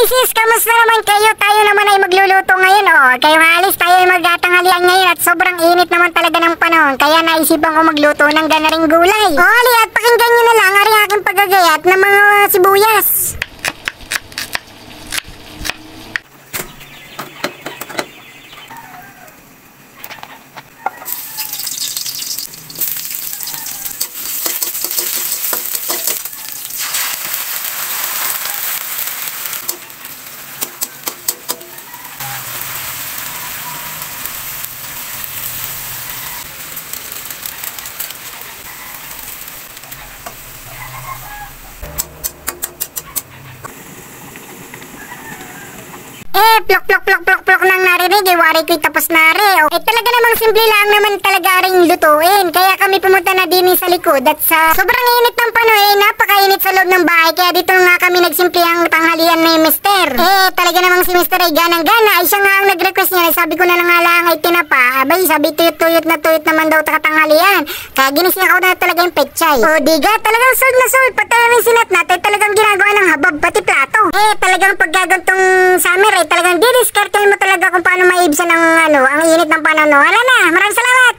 misis, kamusta naman kayo? Tayo naman ay magluluto ngayon, oh. Kayo alis, tayo ay magtatanghalian ngayon at sobrang init naman talaga ng panahon. Kaya naisipan ko magluto ng ganaring gulay. O, ali, at pakinggan nyo na lang ang aking paggagayat ng mga sibuyas. Plok nang narinig, wari ko'y tapos na rin. Talaga namang simple lang naman talaga rin lutuin. Kaya kami pumunta na din sa likod at sa sobrang init ng panahon, napakainit sa loob ng bahay. Kaya dito nga kami nagsimple ang tanghalian ni Mister. Talaga namang si Mister ay ganang-gana. Ay siya nga ang nag-request niya. Sabi ko na lang ay tinapa. Abay, sabi tuyot naman daw tanghalian. Kaya ginising ako na talaga yung pechay. O diga, talagang sold na sold. Pati rin sinatnat ay talagang ginagawa ng habab, pati plato. Talagang pagkagantong summer ay talagang didiskarte mo talaga kung paano maibsan ang ang init ng panahon. Wala na, maraming salamat.